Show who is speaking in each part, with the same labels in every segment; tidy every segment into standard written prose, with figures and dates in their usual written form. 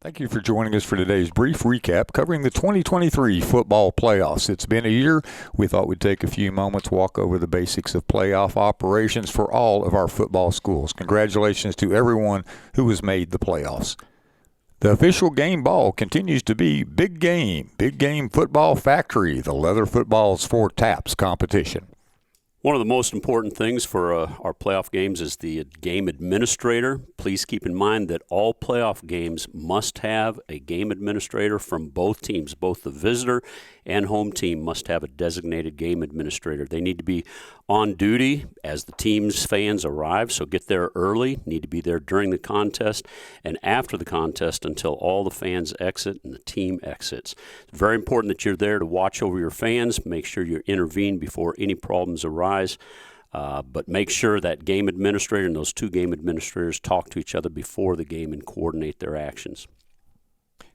Speaker 1: Thank you for joining us for today's brief recap covering the 2023 football playoffs. It's been a year. We thought we'd take a few moments, walk over the basics of playoff operations for all of our football schools. Congratulations to everyone who has made the playoffs. The official game ball continues to be Big Game Football Factory, the Leather Footballs for Taps competition.
Speaker 2: One of the most important things for our playoff games is the game administrator. Please keep in mind that all playoff games must have a game administrator from both teams. Both the visitor and home team must have a designated game administrator. They need to be on duty as the team's fans arrive, so get there early, need to be there during the contest and after the contest until all the fans exit and the team exits. It's very important that you're there to watch over your fans, make sure you intervene before any problems arise, but make sure that game administrator and those two game administrators talk to each other before the game and coordinate their actions.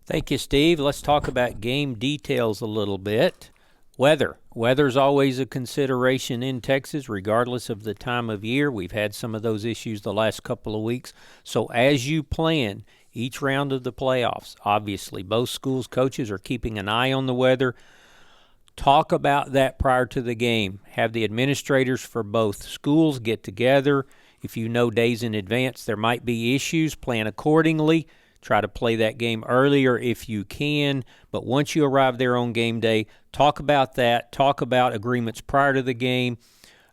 Speaker 3: Thank you, Steve. Let's talk about game details a little bit. Weather. Weather's always a consideration in Texas, regardless of the time of year. We've had some of those issues the last couple of weeks. So as you plan each round of the playoffs, obviously both schools' coaches are keeping an eye on the weather. Talk about that prior to the game. Have the administrators for both schools get together. If you know days in advance there might be issues, plan accordingly. Try to play that game earlier if you can. But once you arrive there on game day, talk about that. Talk about agreements prior to the game,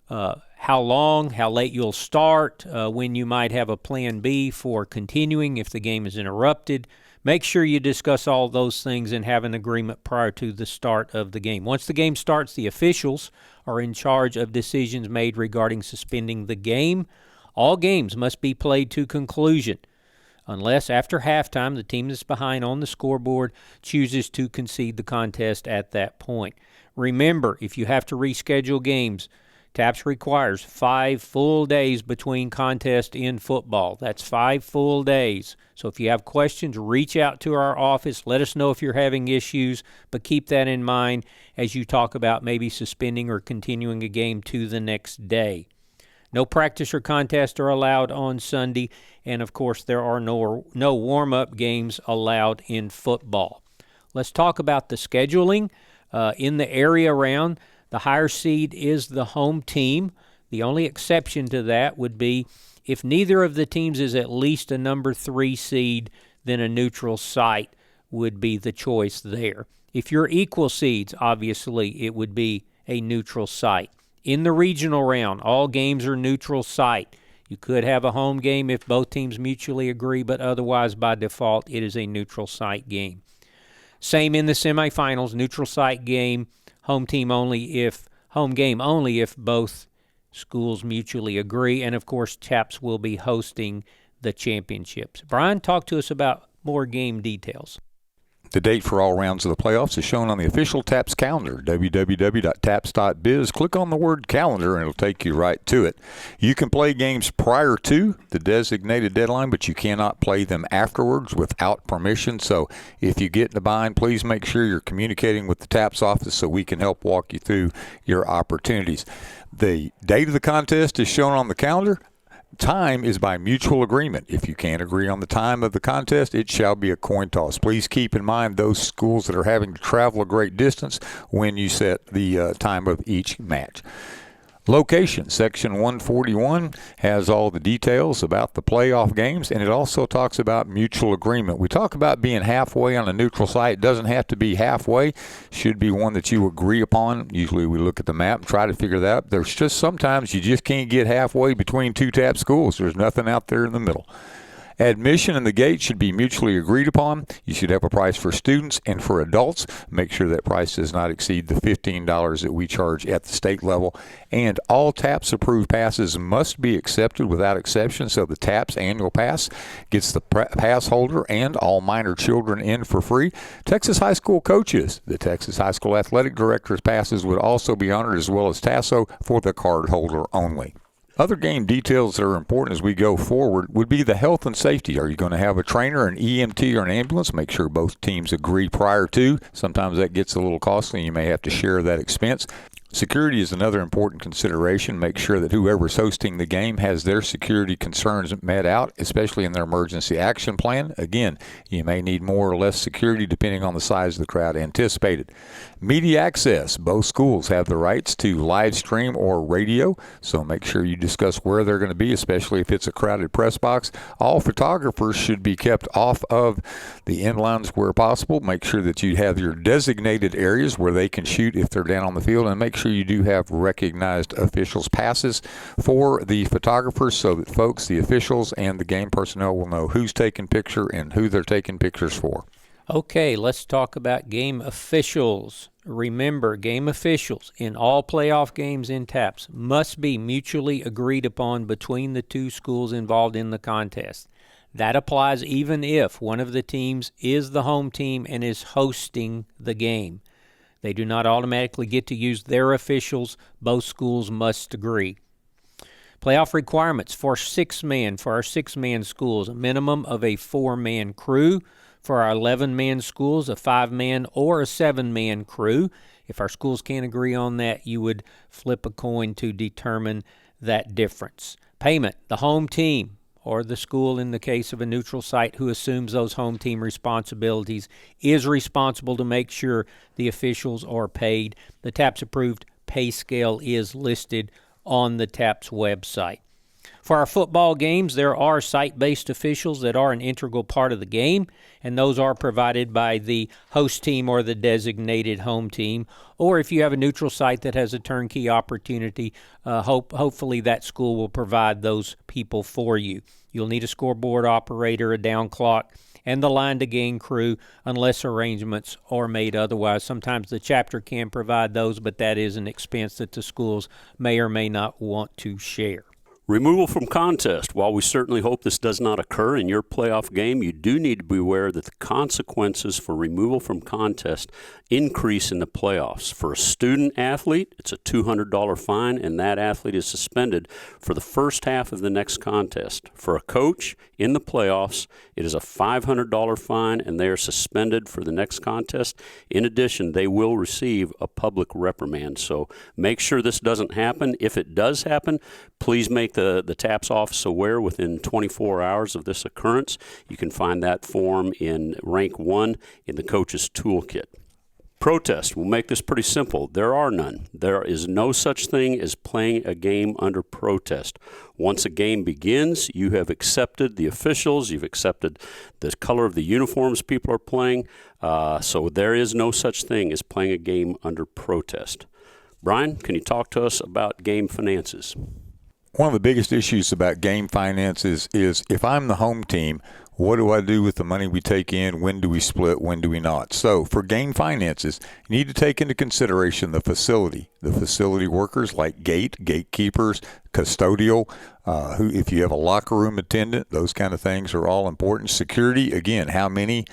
Speaker 3: how long, how late you'll start, when you might have a plan B for continuing if the game is interrupted. Make sure you discuss all those things and have an agreement prior to the start of the game. Once the game starts, the officials are in charge of decisions made regarding suspending the game. All games must be played to conclusion, unless after halftime the team that's behind on the scoreboard chooses to concede the contest at that point. Remember, if you have to reschedule games, TAPS requires 5 full days between contests in football. That's 5 full days. So if you have questions, reach out to our office. Let us know if you're having issues, but keep that in mind as you talk about maybe suspending or continuing a game to the next day. No practice or contest are allowed on Sunday, and of course there are no warm-up games allowed in football. Let's talk about the scheduling in the area round. The higher seed is the home team. The only exception to that would be if neither of the teams is at least a number 3 seed, then a neutral site would be the choice there. If you're equal seeds, obviously it would be a neutral site. In the regional round, all games are neutral site. You could have a home game if both teams mutually agree, but otherwise by default it is a neutral site game. Same in the semifinals, neutral site game, home game only if both schools mutually agree, and of course TAPS will be hosting the championships. Brian, talk to us about more game details.
Speaker 1: The date for all rounds of the playoffs is shown on the official TAPS calendar, www.taps.biz. Click on the word calendar and it'll take you right to it. You can play games prior to the designated deadline, but you cannot play them afterwards without permission. So if you get in a bind, please make sure you're communicating with the TAPS office so we can help walk you through your opportunities. The date of the contest is shown on the calendar. Time is by mutual agreement. If you can't agree on the time of the contest, it shall be a coin toss. Please keep in mind those schools that are having to travel a great distance when you set the time of each match. Location, Section 141 has all the details about the playoff games, and it also talks about mutual agreement. We talk about being halfway on a neutral site. It doesn't have to be halfway. Should be one that you agree upon. Usually we look at the map and try to figure that out. There's just sometimes you just can't get halfway between two TAP schools. There's nothing out there in the middle. Admission and the gate should be mutually agreed upon. You should have a price for students and for adults. Make sure that price does not exceed the $15 that we charge at the state level. And all TAPS approved passes must be accepted without exception. So the TAPS annual pass gets the pass holder and all minor children in for free. Texas high school coaches, the Texas high school athletic director's passes would also be honored, as well as TASO for the card holder only. Other game details that are important as we go forward would be the health and safety. Are you going to have a trainer, an EMT, or an ambulance? Make sure both teams agree prior to. Sometimes that gets a little costly. You may have to share that expense. Security is another important consideration. Make sure that whoever's hosting the game has their security concerns met out, especially in their emergency action plan. Again, you may need more or less security depending on the size of the crowd anticipated. Media access. Both schools have the rights to live stream or radio, so make sure you discuss where they're going to be, especially if it's a crowded press box. All photographers should be kept off of the end lines where possible. Make sure that you have your designated areas where they can shoot if they're down on the field, and make sure you do have recognized officials' passes for the photographers so that folks, the officials, and the game personnel will know who's taking picture and who they're taking pictures for.
Speaker 3: Okay, let's talk about game officials. Remember, game officials in all playoff games in TAPS must be mutually agreed upon between the two schools involved in the contest. That applies even if one of the teams is the home team and is hosting the game. They do not automatically get to use their officials. Both schools must agree. Playoff requirements for our 6-man schools, a minimum of a 4-man crew. For our 11-man schools, a 5-man or a 7-man crew. If our schools can't agree on that, you would flip a coin to determine that difference. Payment, the home team, or the school in the case of a neutral site who assumes those home team responsibilities, is responsible to make sure the officials are paid. The TAPS approved pay scale is listed on the TAPS website. For our football games, there are site-based officials that are an integral part of the game, and those are provided by the host team or the designated home team. Or if you have a neutral site that has a turnkey opportunity, hopefully that school will provide those people for you. You'll need a scoreboard operator, a down clock, and the line-to-gain crew unless arrangements are made otherwise. Sometimes the chapter can provide those, but that is an expense that the schools may or may not want to share.
Speaker 2: Removal from contest. While we certainly hope this does not occur in your playoff game, you do need to be aware that the consequences for removal from contest increase in the playoffs. For a student athlete, it's a $200 fine, and that athlete is suspended for the first half of the next contest. For a coach in the playoffs, it is a $500 fine, and they are suspended for the next contest. In addition, they will receive a public reprimand. So make sure this doesn't happen. If it does happen, please make the TAPS office aware within 24 hours of this occurrence. You can find that form in rank 1 in the coach's toolkit. Protest. We'll make this pretty simple. There are none. There is no such thing as playing a game under protest. Once a game begins, you have accepted the officials, you've accepted the color of the uniforms people are playing, so there is no such thing as playing a game under protest. Brian, can you talk to us about game finances?
Speaker 1: One of the biggest issues about game finances is if I'm the home team, what do I do with the money we take in? When do we split? When do we not? So for game finances, you need to take into consideration the facility workers like gatekeepers, custodial, who, if you have a locker room attendant, those kind of things are all important. Security, again, how many?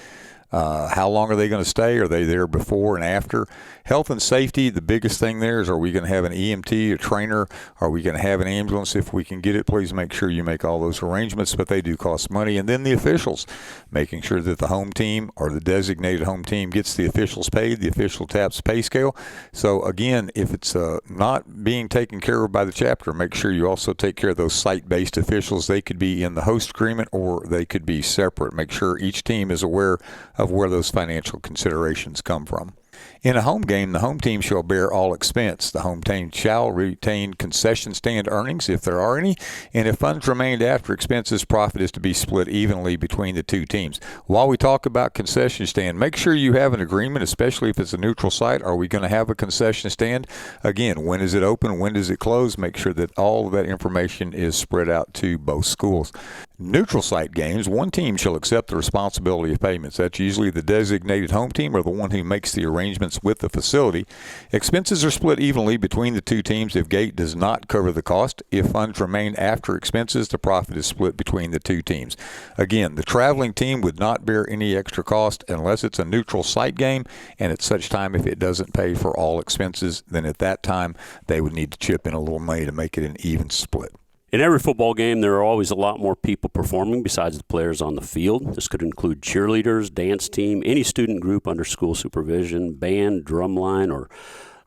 Speaker 1: How long are they going to stay? Are they there before and after? Health and safety, the biggest thing there is, are we going to have an EMT, a trainer? Are we going to have an ambulance if we can get it? Please make sure you make all those arrangements, but they do cost money. And then the officials, making sure that the home team or the designated home team gets the officials paid, the official TAPS pay scale. So again, if it's not being taken care of by the chapter, make sure you also take care of those site-based officials. They could be in the host agreement or they could be separate. Make sure each team is aware of where those financial considerations come from. In a home game, the home team shall bear all expense. The home team shall retain concession stand earnings, if there are any, and if funds remained after expenses, profit is to be split evenly between the two teams. While we talk about concession stand, make sure you have an agreement, especially if it's a neutral site. Are we going to have a concession stand? Again, when is it open? When does it close? Make sure that all of that information is spread out to both schools. Neutral site games, one team shall accept the responsibility of payments. That's usually the designated home team or the one who makes the arrangements with the facility. Expenses are split evenly between the two teams if gate does not cover the cost. If funds remain after expenses, the profit is split between the two teams. Again, the traveling team would not bear any extra cost unless it's a neutral site game, and at such time, if it doesn't pay for all expenses, then at that time, they would need to chip in a little money to make it an even split.
Speaker 2: In every football game, there are always a lot more people performing besides the players on the field. This could include cheerleaders, dance team, any student group under school supervision, band, drumline, or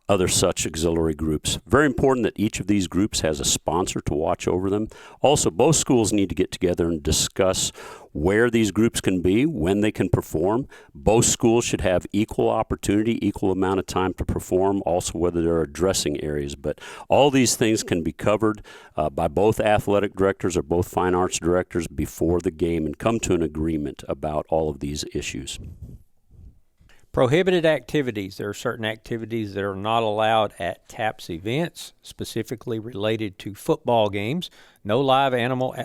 Speaker 2: other such auxiliary groups. Very important that each of these groups has a sponsor to watch over them. Also, both schools need to get together and discuss where these groups can be, when they can perform. Both schools should have equal opportunity, equal amount of time to perform, also whether there are dressing areas. But all these things can be covered by both athletic directors or both fine arts directors before the game and come to an agreement about all of these issues.
Speaker 3: Prohibited activities. There are certain activities that are not allowed at TAPS events, specifically related to football games. No live animal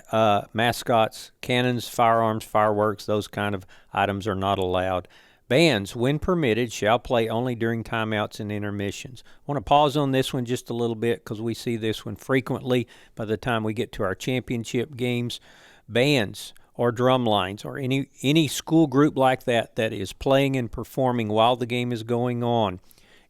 Speaker 3: mascots, cannons, firearms, fireworks, those kind of items are not allowed. Bands, when permitted, shall play only during timeouts and intermissions. I want to pause on this one just a little bit because we see this one frequently by the time we get to our championship games. Bands or drum lines or any school group like that is playing and performing while the game is going on,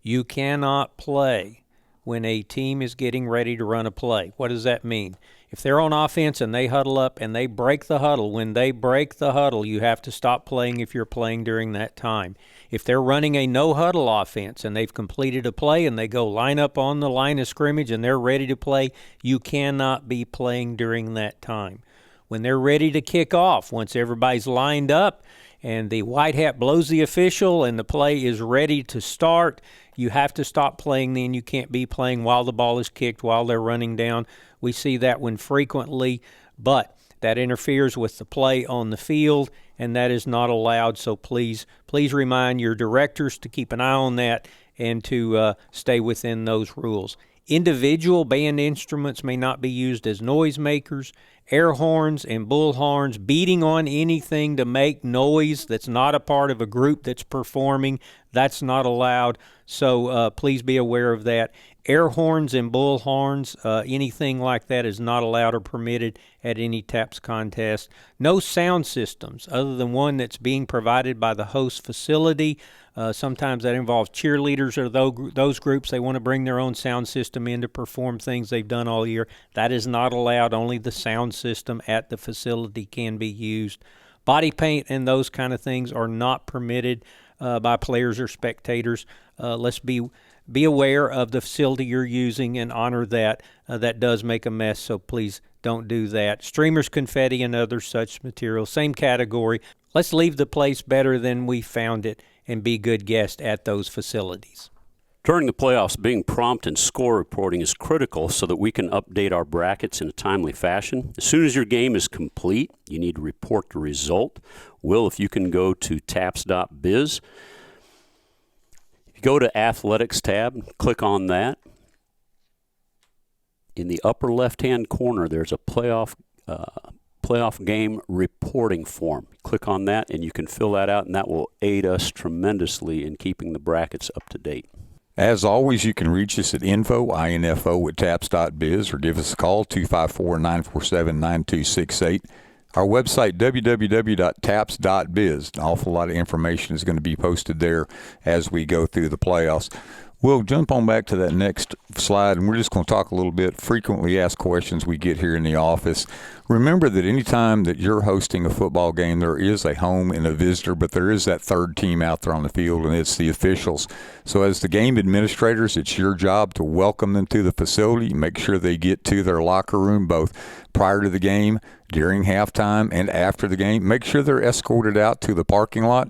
Speaker 3: you cannot play when a team is getting ready to run a play. What does that mean? If they're on offense and they huddle up and they break the huddle, when they break the huddle, you have to stop playing if you're playing during that time. If they're running a no-huddle offense and they've completed a play and they go line up on the line of scrimmage and they're ready to play, you cannot be playing during that time. When they're ready to kick off, once everybody's lined up and the white hat blows the official and the play is ready to start, you have to stop playing then. You can't be playing while the ball is kicked, while they're running down. We see that one frequently, but that interferes with the play on the field, and that is not allowed. So please remind your directors to keep an eye on that and to stay within those rules. Individual band instruments may not be used as noisemakers. Air horns and bullhorns, beating on anything to make noise that's not a part of a group that's performing, that's not allowed. So please be aware of that. Air horns and bullhorns, anything like that is not allowed or permitted at any TAPS contest. No sound systems other than one that's being provided by the host facility. Sometimes that involves cheerleaders or those groups. They want to bring their own sound system in to perform things they've done all year. That is not allowed. Only the sound system at the facility can be used. Body paint and those kind of things are not permitted by players or spectators. Let's be aware of the facility you're using and honor that. That does make a mess, so please don't do that. Streamers, confetti, and other such materials, same category. Let's leave the place better than we found it and be good guests at those facilities.
Speaker 2: During the playoffs, being prompt in score reporting is critical so that we can update our brackets in a timely fashion. As soon as your game is complete, you need to report the result. Will, if you can go to taps.biz. If you go to Athletics tab, click on that. In the upper left-hand corner, there's a playoff game reporting form. Click on that, and you can fill that out, and that will aid us tremendously in keeping the brackets up to date.
Speaker 1: As always, you can reach us at info@taps.biz or give us a call, 254-947-9268. Our website, www.taps.biz. An awful lot of information is going to be posted there as we go through the playoffs. We'll jump on back to that next slide, and we're just going to talk a little bit frequently asked questions we get here in the office. Remember that anytime that you're hosting a football game, there is a home and a visitor, but there is that third team out there on the field, and it's the officials. So as the game administrators, it's your job to welcome them to the facility, make sure they get to their locker room both prior to the game, during halftime, and after the game. Make sure they're escorted out to the parking lot.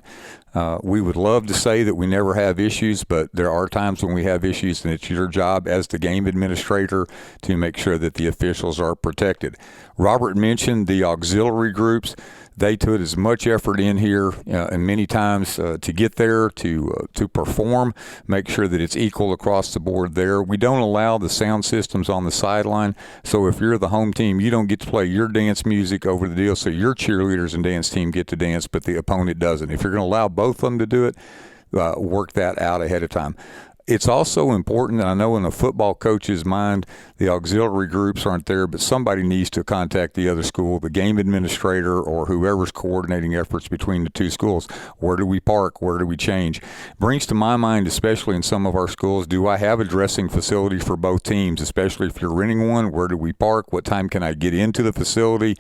Speaker 1: We would love to say that we never have issues, but there are times when we have issues, and it's your job as the game administrator to make sure that the officials are protected. Robert mentioned the auxiliary groups. They put as much effort in here and many times to get there, to perform, make sure that it's equal across the board there. We don't allow the sound systems on the sideline, so if you're the home team, you don't get to play your dance music over the deal, so your cheerleaders and dance team get to dance, but the opponent doesn't. If you're going to allow both of them to do it, work that out ahead of time. It's also important, and I know in a football coach's mind, the auxiliary groups aren't there, but somebody needs to contact the other school, the game administrator, or whoever's coordinating efforts between the two schools. Where do we park? Where do we change? Brings to my mind, especially in some of our schools, do I have a dressing facility for both teams, especially if you're renting one? Where do we park? What time can I get into the facility?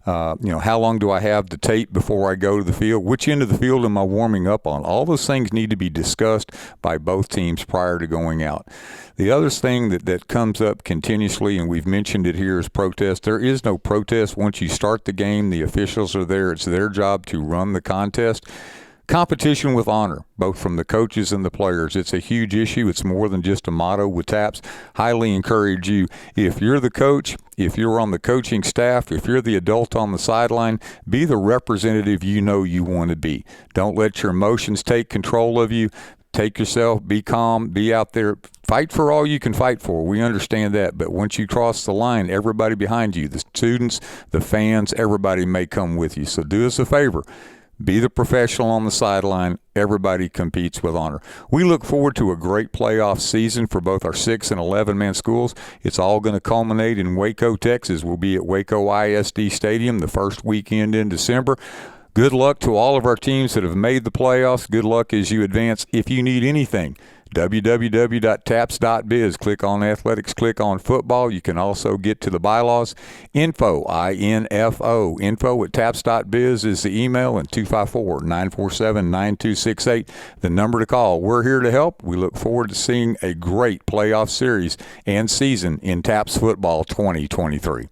Speaker 1: How long do I have to tape before I go to the field? Which end of the field am I warming up on? All those things need to be discussed by both teams prior to going out. The other thing that comes up continuously, and we've mentioned it here, is protest. There is no protest. Once you start the game, the officials are there. It's their job to run the contest. Competition with honor, both from the coaches and the players. It's a huge issue. It's more than just a motto with TAPS. Highly encourage you, if you're the coach, if you're on the coaching staff, if you're the adult on the sideline, be the representative you know you want to be. Don't let your emotions take control of you. Take yourself, be calm, be out there, fight for all you can fight for. We understand that. But once you cross the line, everybody behind you, the students, the fans, everybody may come with you. So do us a favor. Be the professional on the sideline. Everybody competes with honor. We look forward to a great playoff season for both our 6 and 11-man schools. It's all going to culminate in Waco, Texas. We'll be at Waco ISD Stadium the first weekend in December. Good luck to all of our teams that have made the playoffs. Good luck as you advance. If you need anything, www.taps.biz. Click on athletics, click on football. You can also get to the bylaws. Info, I-N-F-O. Info at taps.biz is the email, and 254-947-9268, the number to call. We're here to help. We look forward to seeing a great playoff series and season in TAPS football 2023.